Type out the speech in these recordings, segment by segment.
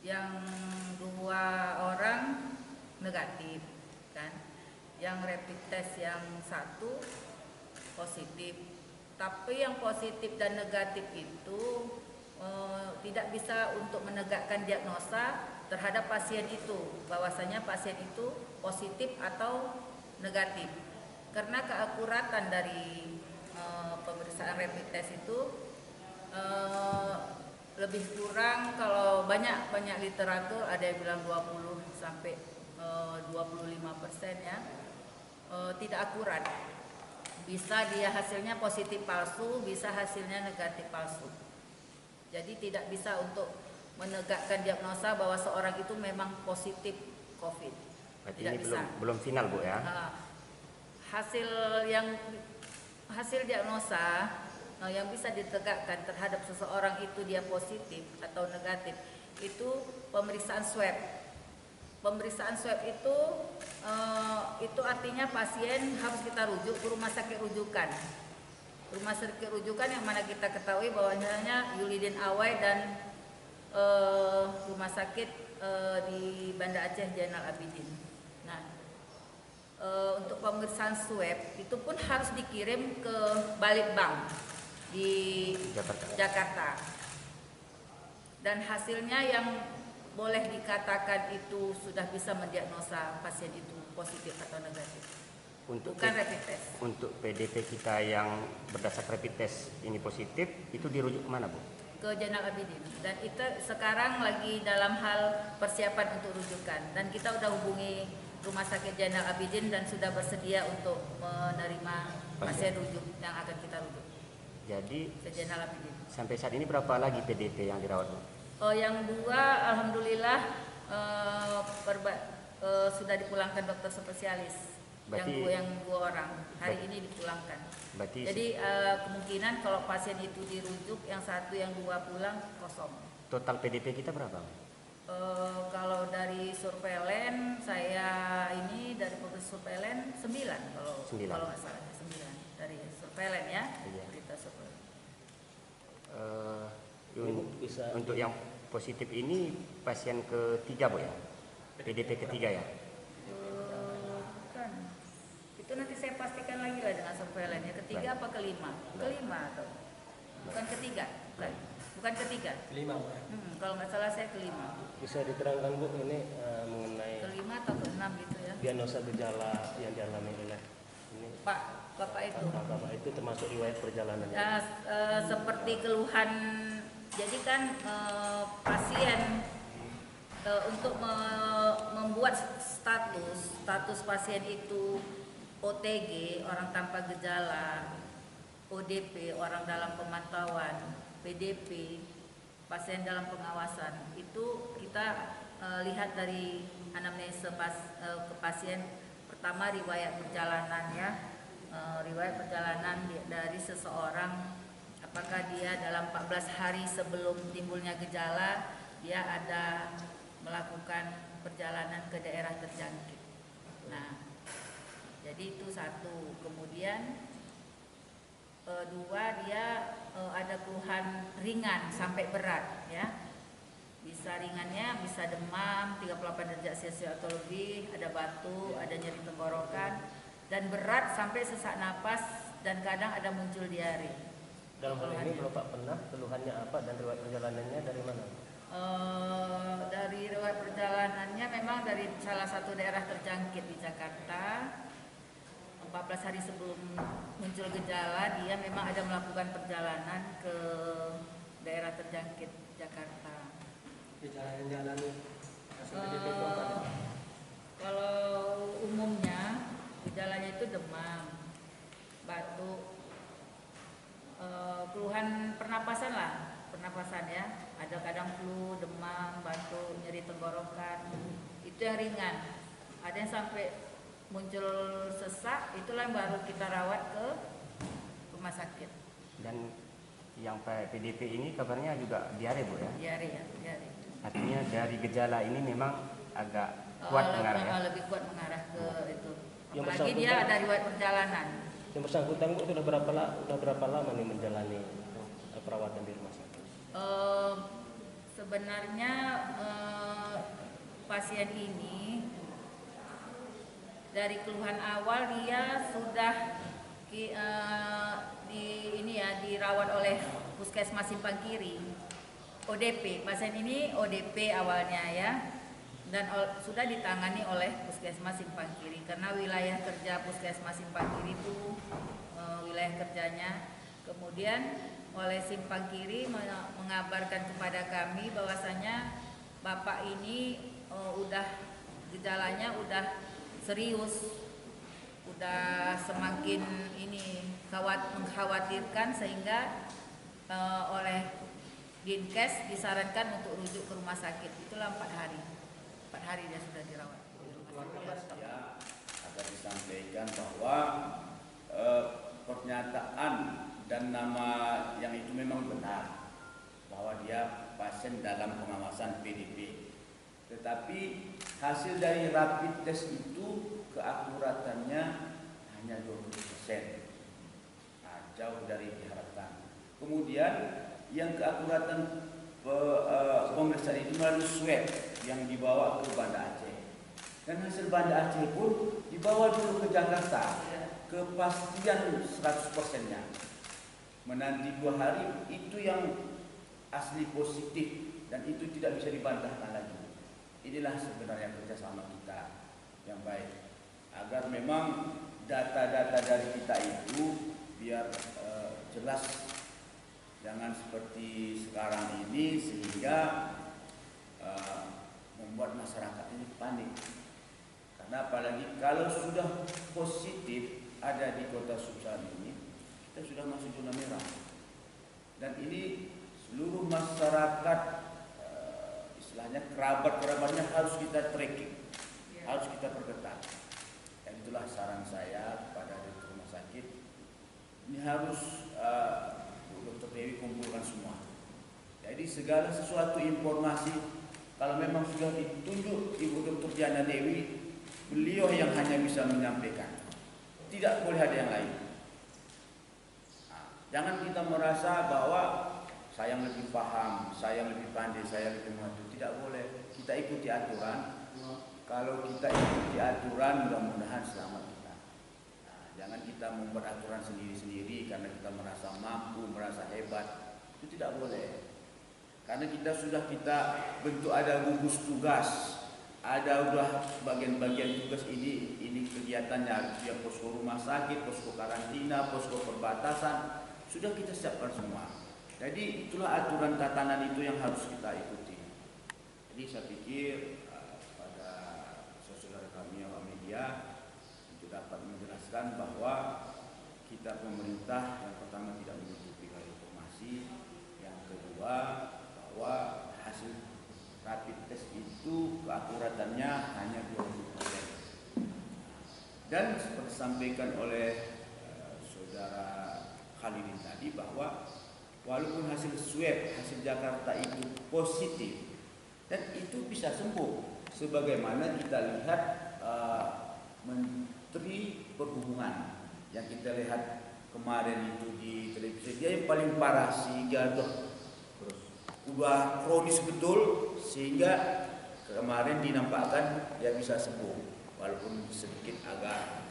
Yang 2 orang negatif kan. Yang rapid test yang 1 positif. Tapi yang positif dan negatif itu tidak bisa untuk menegakkan diagnosa terhadap pasien itu, bahwasanya pasien itu positif atau negatif. Karena keakuratan dari pemeriksaan rapid test itu lebih kurang, kalau banyak literatur ada yang bilang 20 sampai 25% ya, tidak akurat. Bisa dia hasilnya positif palsu, bisa hasilnya negatif palsu. Jadi tidak bisa untuk menegakkan diagnosa bahwa seorang itu memang positif COVID. Berarti Tidak ini bisa. belum final Bu ya? Hasil diagnosa yang bisa ditegakkan terhadap seseorang itu dia positif atau negatif itu pemeriksaan swab. Pemeriksaan swab itu artinya pasien harus kita rujuk ke rumah sakit rujukan. Rumah sakit rujukan yang mana kita ketahui bahwasanya Yulidin Awai dan rumah sakit di Banda Aceh Zainal Abidin. Nah, untuk pemeriksaan swab itu pun harus dikirim ke Balitbank di Jakarta. Dan hasilnya yang boleh dikatakan itu sudah bisa mendiagnosa pasien itu positif atau negatif. Bukan rapid test. Untuk PDP kita yang berdasarkan rapid test ini positif, itu dirujuk kemana Bu? Ke Zainal Abidin. Dan itu sekarang lagi dalam hal persiapan untuk rujukan. Dan kita udah hubungi Rumah Sakit Zainal Abidin dan sudah bersedia untuk menerima pasien rujuk yang akan kita rujuk. Jadi ke Zainal Abidin. Sampai saat ini berapa lagi PDP yang dirawat Bu? Yang 2 alhamdulillah sudah dipulangkan dokter spesialis. Berarti, yang 2 orang hari ini dipulangkan. Jadi kemungkinan kalau pasien itu dirujuk, yang 1 yang 2 pulang kosong. Total PDP kita berapa? Kalau dari surveilen saya ini dari pemeriksaan surveilen 9 kalau nggak salah 9 dari surveilen ya. Iya. Kita surveilen. Untuk yang positif ini pasien ketiga Bu ya? PDP ketiga ya? Bukan. Itu nanti saya pastikan lagi lah dengan surveilen ya. Ketiga apa kelima? Kelima atau? Bukan ketiga? Bukan ketiga? Kelima. Kalau nggak salah saya kelima. Bisa diterangkan Bu ini mengenai kelima atau keenam gitu ya? Diagnosa gejala yang dialami oleh ini Bapak itu. Bapak itu termasuk riwayat perjalanan. Seperti keluhan. Jadi kan pasien untuk membuat status pasien itu OTG, orang tanpa gejala, ODP, orang dalam pemantauan, PDP, pasien dalam pengawasan, itu kita lihat dari anamnesa ke pasien. Pertama riwayat perjalanan ya, riwayat perjalanan dari seseorang, apakah dia dalam 14 hari sebelum timbulnya gejala dia ada melakukan perjalanan ke daerah terjangkit. Nah, jadi itu 1. Kemudian 2 dia ada keluhan ringan sampai berat ya. Bisa ringannya bisa demam 38 derajat Celcius atau lebih, ada batu, ada nyeri tenggorokan, dan berat sampai sesak napas dan kadang ada muncul diare. Dalam hal ini Bapak pernah keluhannya apa dan riwayat perjalanannya dari mana? Dari riwayat perjalanannya memang dari salah satu daerah terjangkit di Jakarta. 14 hari sebelum muncul gejala dia memang ada melakukan perjalanan ke daerah terjangkit Jakarta. Gejala yang dialami kalau umumnya gejalanya itu demam, batuk, keluhan pernapasan ya, ada kadang flu, demam, batuk, nyeri tenggorokan, itu yang ringan. Ada yang sampai muncul sesak, itulah yang baru kita rawat ke rumah sakit. Dan yang PDP ini kabarnya juga diare Bu ya? Diare ya, diare. Artinya dari gejala ini memang agak kuat mengarah ya? Lebih kuat mengarah ke itu. Yang Apalagi dia ada riwayat perjalanan. Yang bersangkutan Bu sudah berapa lama nih menjalani perawatan di rumah sakit? Sebenarnya pasien ini dari keluhan awal dia sudah dirawat oleh Puskesmas Simpang Kiri, ODP. Pasien ini ODP awalnya ya, dan sudah ditangani oleh Puskesmas Simpang Kiri karena wilayah kerja Puskesmas Simpang Kiri itu wilayah kerjanya. Kemudian oleh Simpang Kiri mengabarkan kepada kami bahwasanya bapak ini gejalanya udah serius, udah semakin mengkhawatirkan, sehingga oleh Dinkes disarankan untuk rujuk ke rumah sakit. Itulah 4 hari. 4 hari dia sudah dirawat. Ya, agar disampaikan bahwa pernyataan dan nama yang itu memang benar bahwa dia pasien dalam pengawasan PDP. Tetapi hasil dari rapid test itu keakuratannya hanya 20%. Nah, jauh dari diharapkan. Kemudian yang keakuratan pemeriksaan itu melalui swab yang dibawa ke Banda Aceh. Dan hasil Banda Aceh pun dibawa dulu ke Jakarta. Kepastian 100%-nya. Menanti 2 hari itu yang asli positif dan itu tidak bisa dibantahkan lagi. Inilah sebenarnya kerjasama kita yang baik agar memang data-data dari kita itu biar jelas, jangan seperti sekarang ini sehingga membuat masyarakat ini panik. Karena apalagi kalau sudah positif ada di Kota Suksari ini, kita sudah masuk zona merah. Dan ini seluruh masyarakat, istilahnya kerabat-kerabatnya harus kita tracking, harus kita perketat. Dan itulah saran saya kepada direktur rumah sakit, ini harus Dr. Dewi kumpulkan semua. Jadi segala sesuatu informasi, kalau memang sudah ditunjuk Ibu Dr. Diana Dewi, beliau yang hanya bisa menyampaikan, tidak boleh ada yang lain. Jangan kita merasa bahwa saya yang lebih paham, saya yang lebih pandai, saya yang lebih maju. Tidak boleh. Kita ikuti aturan. Kalau kita ikuti aturan, mudah-mudahan selamat kita. Nah, jangan kita membuat aturan sendiri-sendiri karena kita merasa mampu, merasa hebat. Itu tidak boleh. Karena kita bentuk ada gugus tugas, ada udah bagian-bagian tugas ini kegiatannya, yang posko rumah sakit, posko karantina, posko perbatasan. Sudah kita siapkan semua. Jadi itulah aturan tatanan itu yang harus kita ikuti. Jadi saya pikir pada saudara kami awak media itu dapat menjelaskan bahwa kita pemerintah yang pertama tidak menutupi informasi, yang kedua bahwa hasil rapid test itu keakuratannya hanya 20%. Dan seperti disampaikan oleh saudara Khalidin tadi bahwa walaupun hasil swab hasil Jakarta itu positif dan itu bisa sembuh, sebagaimana kita lihat Menteri Perhubungan yang kita lihat kemarin itu di televisi, dia yang paling parah sehingga udah kronis betul sehingga kemarin dinampakkan dia bisa sembuh walaupun sedikit agak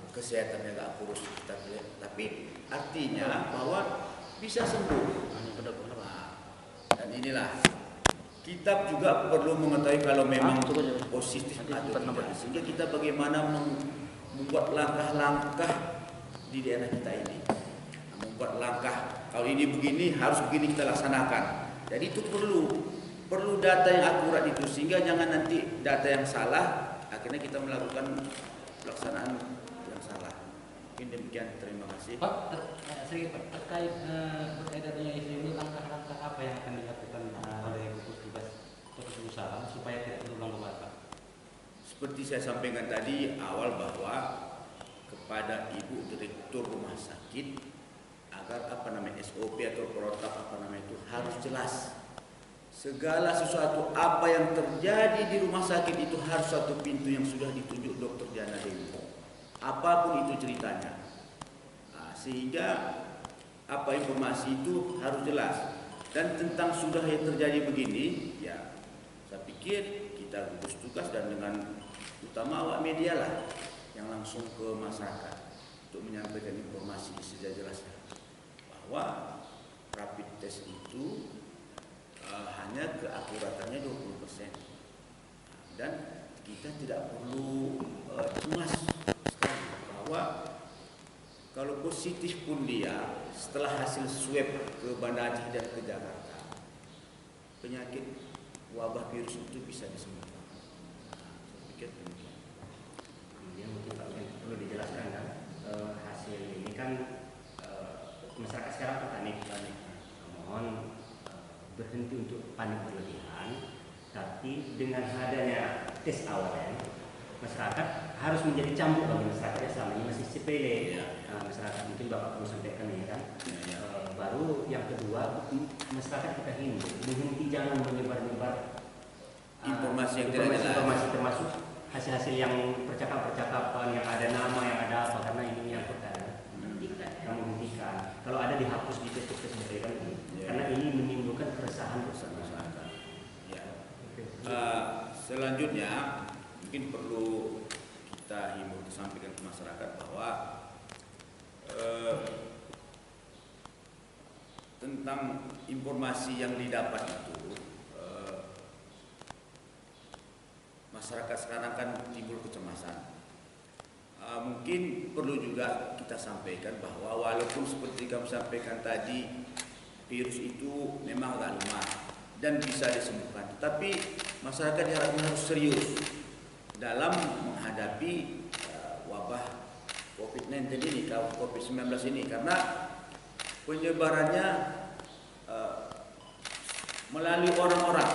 kesehatannya agak kurus, tapi artinya bahwa bisa sembuh. Dan inilah kita juga perlu mengetahui kalau memang positif atau tidak, sehingga kita bagaimana membuat langkah-langkah di daerah kita ini, membuat langkah kalau ini begini harus begini kita laksanakan. Jadi itu perlu data yang akurat itu, sehingga jangan nanti data yang salah akhirnya kita melakukan pelaksanaan yang salah. Mungkin demikian, terima kasih. Pak, terkait beredarnya isu ini, langkah-langkah apa yang akan dilakukan oleh gugus tugas Kota Usaha supaya tidak berulang kembali, Pak? Seperti saya sampaikan tadi awal bahwa kepada Ibu Direktur Rumah Sakit agar SOP atau protap itu harus jelas. Segala sesuatu apa yang terjadi di rumah sakit itu harus satu pintu yang sudah ditunjuk Dr. Diana Dewi. Apapun itu ceritanya, sehingga apa informasi itu harus jelas. Dan tentang sudah yang terjadi begini, ya saya pikir kita gugus tugas dan dengan utama awak media lah yang langsung ke masyarakat untuk menyampaikan informasi sejelas-jelasnya bahwa rapid test itu hanya keakuratannya 20%, dan kita tidak perlu cemas sekali bahwa kalau positif pun dia setelah hasil swab ke Banda Aceh dan ke Jakarta, penyakit wabah virus itu bisa disembuhkan. Saya pikir demikian. Kemudian mungkin Pak Ben perlu dijelaskan kan, hasil ini kan masyarakat sekarang panik. Mohon berhenti untuk panik berlebihan, tapi dengan adanya tes awal, masyarakat harus menjadi cambuk bagi masyarakat yang selama ini masih sepele. Masyarakat mungkin Bapak perlu sampaikan ini kan. Baru yang kedua, masyarakat kita himbau berhenti, jangan menyebar-nyebar Informasi yang tidak jelas. informasi termasuk hasil-hasil yang percakapan yang ada nama, yang ada apa, karena ini menyangkut menghentikan. Kalau ada dihapus di Facebook kan, karena ini menimbulkan keresahan bersama masyarakat. Ya. Selanjutnya mungkin perlu kita himbau sampaikan ke masyarakat bahwa tentang informasi yang didapat itu, masyarakat sekarang kan timbul kecemasan. Mungkin perlu juga kita sampaikan bahwa walaupun seperti kami sampaikan tadi, virus itu memang agak lemah dan bisa disembuhkan, tapi masyarakat harus serius dalam menghadapi wabah COVID-19 ini, COVID-19 ini, karena penyebarannya melalui orang-orang.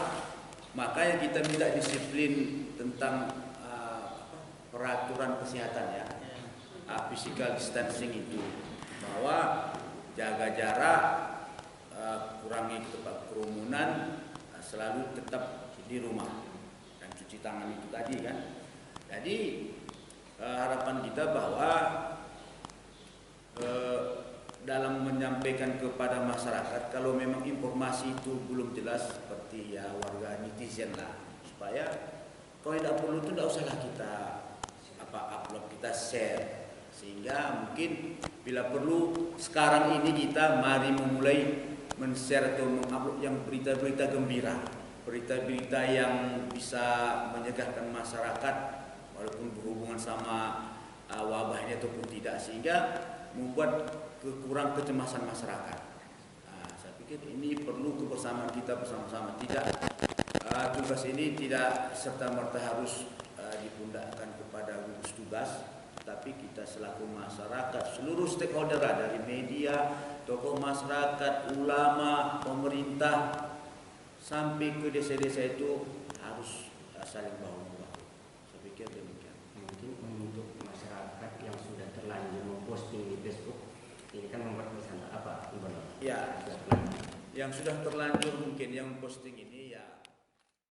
Makanya kita minta disiplin tentang peraturan kesehatan ya, physical distancing itu, bahwa jaga jarak, kurangi tempat kerumunan, selalu tetap di rumah dan cuci tangan itu tadi kan. Jadi harapan kita bahwa dalam menyampaikan kepada masyarakat, kalau memang informasi itu belum jelas, seperti ya warga netizen lah, supaya kalau tidak perlu itu tidak usahlah kita upload, kita share, sehingga mungkin bila perlu sekarang ini kita mari memulai men-share atau mengupload yang berita-berita gembira, berita-berita yang bisa menyegahkan masyarakat walaupun berhubungan sama wabahnya ataupun tidak, sehingga membuat kurang kecemasan masyarakat. Saya pikir ini perlu kebersamaan kita bersama-sama. Tidak, tugas ini tidak serta-merta harus dipundakkan kepada gugus tugas, tapi kita selaku masyarakat, seluruh stakeholder dari media, tokoh masyarakat, ulama, pemerintah, sampai ke desa-desa itu harus saling bahu-membahu. Saya pikir demikian. Mungkin untuk masyarakat yang sudah terlanjur memposting di Facebook, ini kan membuat misalnya apa? Ya, yang sudah terlanjur mungkin yang posting ini